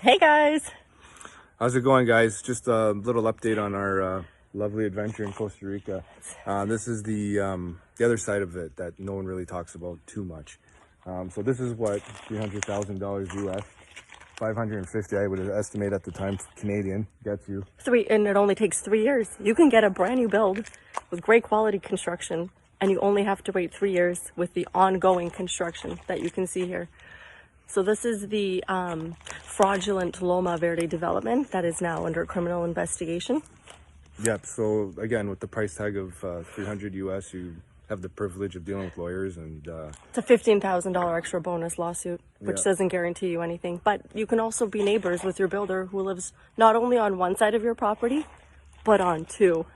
Hey guys! How's it going, guys? Just a little update on our lovely adventure in Costa Rica. This is the other side of it that no one really talks about too much. So this is what $300,000 US, 550 I would estimate at the time Canadian gets you. And it only takes 3 years. You can get a brand new build with great quality construction, and you only have to wait 3 years with the ongoing construction that you can see here. So this is the fraudulent Loma Verde development that is now under criminal investigation. Yep. So again, with the price tag of 300 US, you have the privilege of dealing with lawyers, and it's a $15,000 extra bonus lawsuit, which doesn't guarantee you anything. But you can also be neighbors with your builder who lives not only on one side of your property, but on two.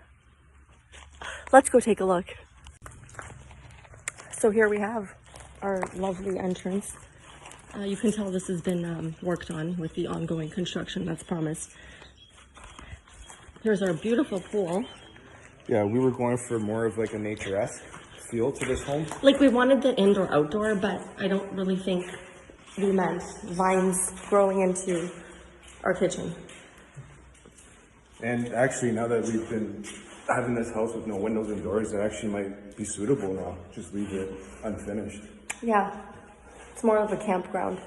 Let's go take a look. So here we have our lovely entrance. You can tell this has been worked on with the ongoing construction that's promised. Here's our beautiful pool. yeah, we were going for more of like a nature-esque feel to this home. Like, we wanted the indoor-outdoor, but I don't really think we meant vines growing into our kitchen. And actually, now that we've been having this house with no windows and doors, it actually might be suitable now. Just leave it unfinished. Yeah, it's more of a campground.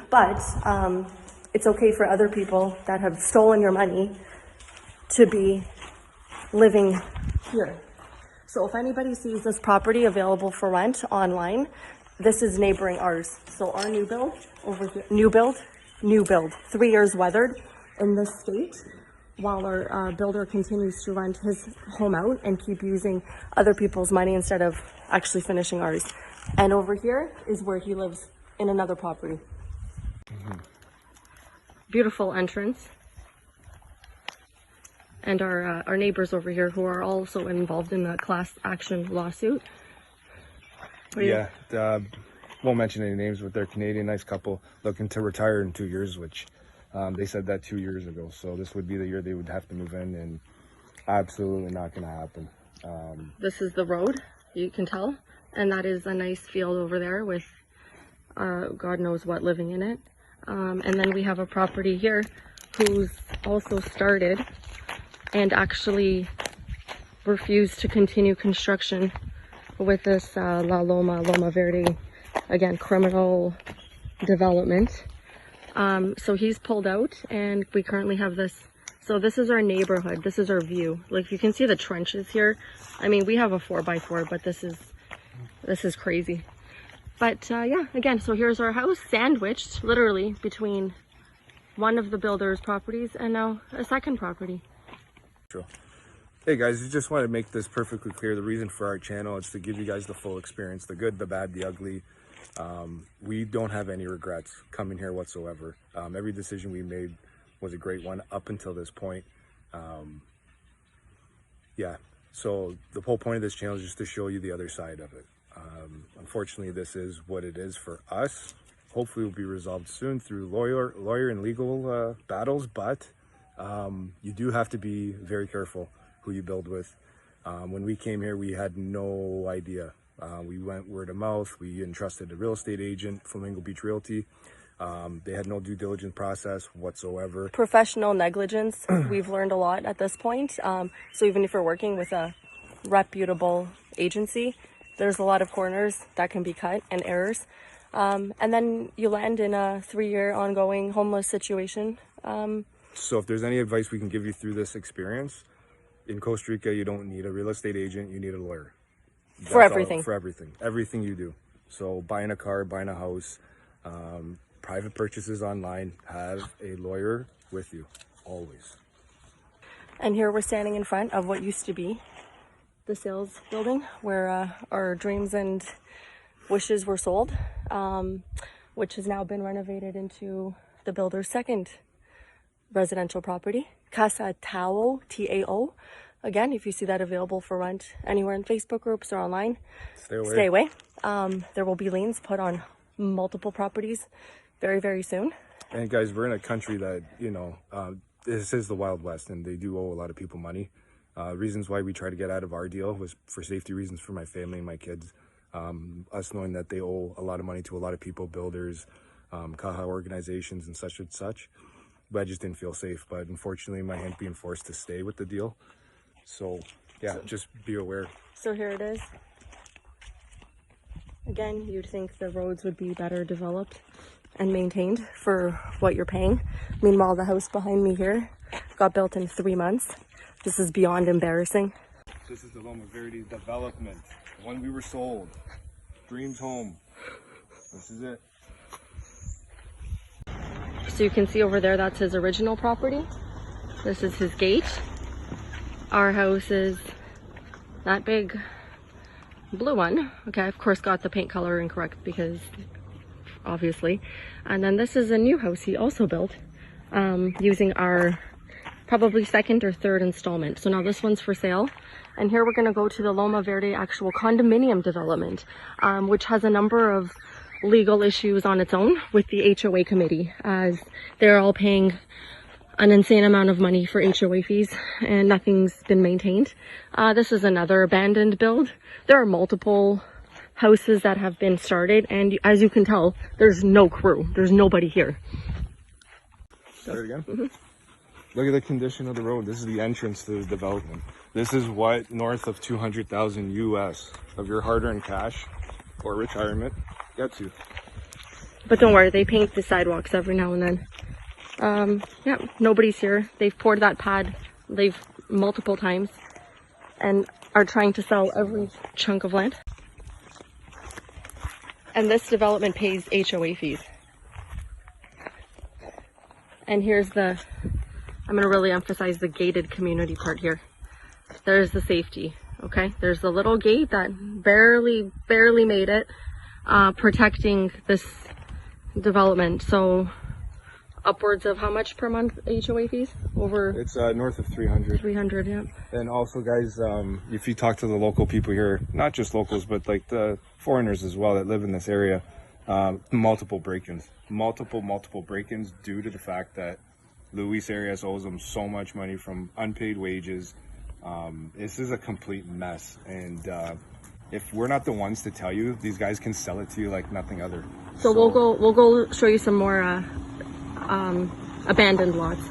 But it's okay for other people that have stolen your money to be living here. So if anybody sees this property available for rent online, this is neighboring ours. So our new build over here, new build, 3 years weathered in this state, while our builder continues to rent his home out and keep using other people's money instead of actually finishing ours. And over here is where he lives in another property. Beautiful entrance. And our neighbors over here who are also involved in the class action lawsuit. Yeah, won't mention any names, but they're Canadian, nice couple looking to retire in 2 years, which they said that 2 years ago. So this would be the year they would have to move in, and absolutely not going to happen. This is the road, you can tell, and that is a nice field over there with God knows what living in it. And then we have a property here who's also started and actually refused to continue construction with this Loma Verde, again, criminal development. So he's pulled out, and we currently have this. So this is our neighborhood. This is our view. Like, you can see the trenches here. I mean, we have a 4x4, but this is crazy. But yeah, again, so here's our house sandwiched literally between one of the builder's properties and now a second property. Hey guys, I just want to make this perfectly clear. The reason for our channel is to give you guys the full experience, the good, the bad, the ugly. We don't have any regrets coming here whatsoever. Every decision we made was a great one up until this point. Yeah, so the whole point of this channel is just to show you the other side of it. Unfortunately, this is what it is for us. Hopefully it will be resolved soon through lawyer and legal battles, but you do have to be very careful who you build with. When we came here, we had no idea. We went word of mouth. We entrusted a real estate agent, Flamingo Beach Realty. They had no due diligence process whatsoever. Professional negligence. We've learned a lot at this point. So even if you're working with a reputable agency, there's a lot of corners that can be cut and errors. And then you land in a 3-year ongoing homeless situation. So if there's any advice we can give you through this experience, in Costa Rica, you don't need a real estate agent, you need a lawyer. For everything. For everything you do. So buying a car, buying a house, private purchases online, have a lawyer with you, always. And here we're standing in front of what used to be the sales building where our dreams and wishes were sold, which has now been renovated into the builder's second residential property, Casa Tao, T-A-O. Again, if you see that available for rent anywhere in Facebook groups or online, stay away. There will be liens put on multiple properties very, very soon. And guys, we're in a country that, this is the Wild West, and they do owe a lot of people money. Reasons why we try to get out of our deal was for safety reasons for my family and my kids. Us knowing that they owe a lot of money to a lot of people, builders, Kaha organizations and such, but I just didn't feel safe. But unfortunately, my hand being forced to stay with the deal. So yeah, just be aware. So here it is. Again, you'd think the roads would be better developed and maintained for what you're paying. Meanwhile, the house behind me here got built in 3 months. This is beyond embarrassing. This is the Loma Verde development. When we were sold. Dreams home. This is it. So you can see over there, that's his original property. This is his gate. Our house is that big blue one. Okay, I of course got the paint color incorrect because obviously. And then this is a new house he also built using our probably second or third installment. So now this one's for sale. And here we're going to go to the Loma Verde actual condominium development, which has a number of legal issues on its own with the HOA committee, as they're all paying an insane amount of money for HOA fees and nothing's been maintained. This is another abandoned build. There are multiple houses that have been started, and as you can tell, there's no crew. There's nobody here. Start again. Mm-hmm. Look at the condition of the road. This is the entrance to the development. This is what north of 200,000 US of your hard-earned cash or retirement gets you. But don't worry, they paint the sidewalks every now and then. Yeah, nobody's here. They've poured that pad, multiple times, and are trying to sell every chunk of land. And this development pays HOA fees. And here's I'm going to really emphasize the gated community part here. There's the safety, okay? There's the little gate that barely made it, protecting this development. So upwards of how much per month HOA fees? It's north of 300. 300, yeah. And also, guys, if you talk to the local people here, not just locals, but like the foreigners as well that live in this area, multiple break-ins due to the fact that Luis Arias owes them so much money from unpaid wages. This is a complete mess, and if we're not the ones to tell you, these guys can sell it to you like nothing other. So we'll go show you some more abandoned lots.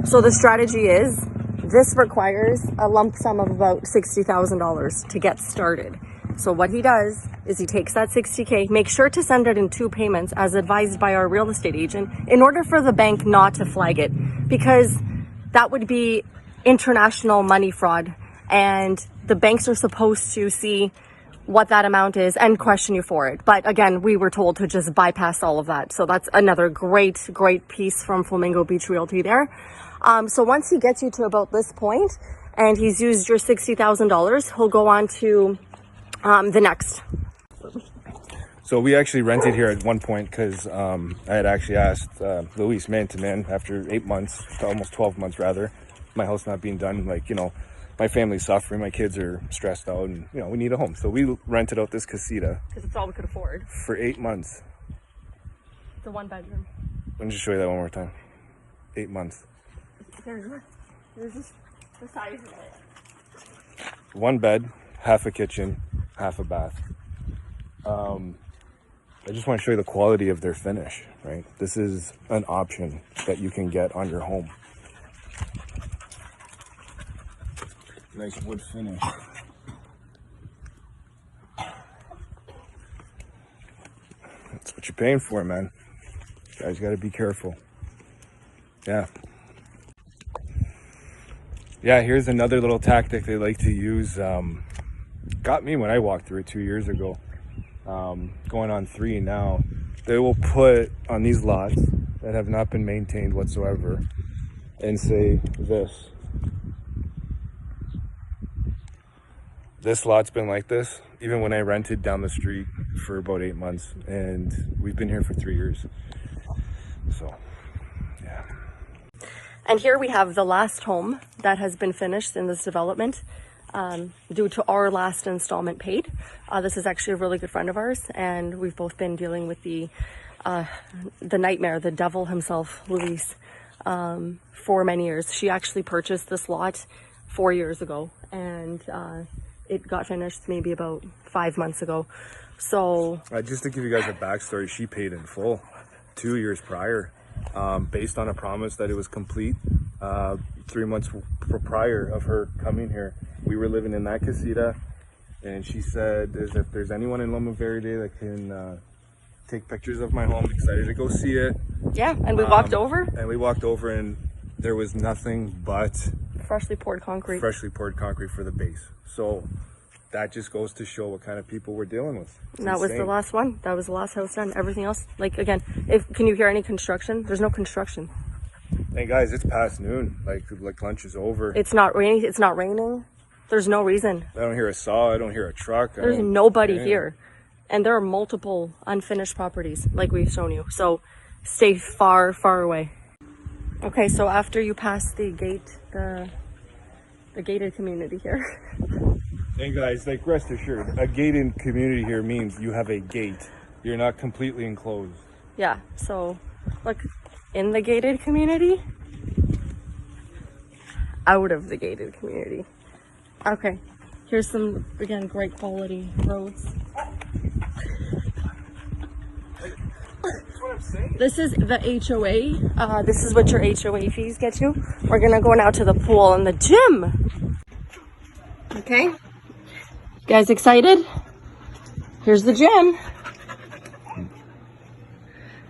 So the strategy is, this requires a lump sum of about $60,000 to get started. So what he does is he takes that $60K, make sure to send it in 2 payments as advised by our real estate agent in order for the bank not to flag it, because that would be international money fraud, and the banks are supposed to see what that amount is and question you for it. But again, we were told to just bypass all of that. So that's another great piece from Flamingo Beach Realty there. So once he gets you to about this point and he's used your $60,000, he'll go on to the next. So we actually rented here at one point because I had actually asked Luis man to man after 8 months, almost 12 months rather, my house not being done, like, you know, my family's suffering, my kids are stressed out, and, you know, we need a home. So we rented out this casita. Because it's all we could afford. For 8 months. It's a 1-bedroom. Let me just show you that one more time. 8 months. There's just the size of it. 1 bed, half a kitchen, half a bath. I just want to show you the quality of their finish, right? This is an option that you can get on your home. Nice wood finish. That's what you're paying for, man. You guys got to be careful. Yeah. Yeah, here's another little tactic they like to use. Got me when I walked through it 2 years ago. Going on 3 now. They will put on these lots that have not been maintained whatsoever and say this lot's been like this even when I rented down the street for about 8 months, and we've been here for 3 years. So yeah. And here we have the last home that has been finished in this development due to our last installment paid. This is actually a really good friend of ours, and we've both been dealing with the nightmare, the devil himself, Luis, for many years. She actually purchased this lot 4 years ago, and it got finished maybe about 5 months ago. So just to give you guys a backstory, she paid in full. 2 years prior, based on a promise that it was complete. 3 months prior of her coming here, we were living in that casita, and she said, if there's anyone in Loma Verde that can take pictures of my home, excited to go see it. Yeah, and we walked over. And we walked over, and there was nothing but Freshly poured concrete. Freshly poured concrete for the base. So that just goes to show what kind of people we're dealing with. And that was the last one. That was the last house done. Everything else, like, again, can you hear any construction? There's no construction. Hey guys, it's past noon. Like lunch is over. It's not raining. It's not raining. There's no reason. I don't hear a saw. I don't hear a truck. There's nobody here. And there are multiple unfinished properties, like we've shown you. So stay far, far away. Okay, so after you pass the gate, the gated community here. Hey guys, like, rest assured, a gated community here means you have a gate. You're not completely enclosed. Yeah, so look, in the gated community, out of the gated community. Okay, here's some, again, great quality roads. This is the HOA. This is what your HOA fees get you. We're gonna go now to the pool and the gym. Okay, you guys excited? Here's the gym.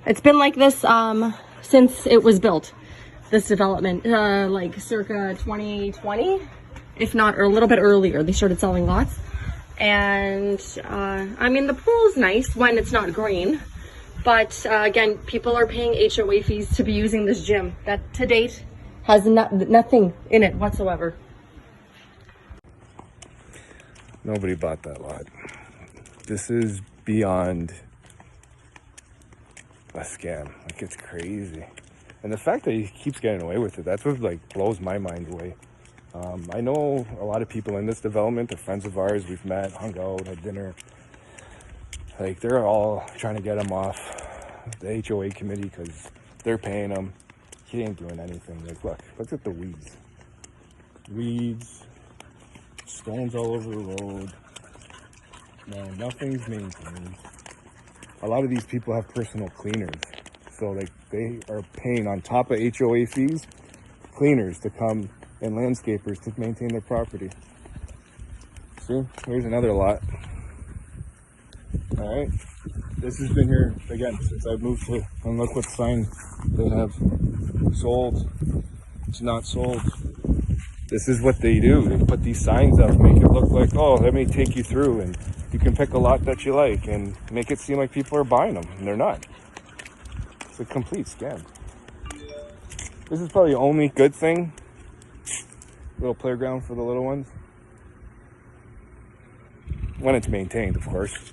It's been like this since it was built. This development, like circa 2020, if not or a little bit earlier. They started selling lots, and I mean the pool's nice when it's not green. But again, people are paying HOA fees to be using this gym that to date has nothing in it whatsoever. Nobody bought that lot. This is beyond a scam. Like, it's crazy. And the fact that he keeps getting away with it, that's what like blows my mind away. I know a lot of people in this development, they're friends of ours. We've met, hung out, had dinner. Like, they're all trying to get him off the HOA committee because they're paying him. He ain't doing anything. Like, look at the weeds. Weeds, stones all over the road. No, nothing's maintained. A lot of these people have personal cleaners. So, like, they are paying on top of HOA fees, cleaners to come and landscapers to maintain their property. See, here's another lot. All right, this has been here again since I moved here, and look what sign they have: sold, it's not sold. This is what they do. They put these signs up, make it look like, oh, let me take you through, and you can pick a lot that you like, and make it seem like people are buying them, and they're not. It's a complete scam. This is probably the only good thing. Little playground for the little ones. When it's maintained, of course.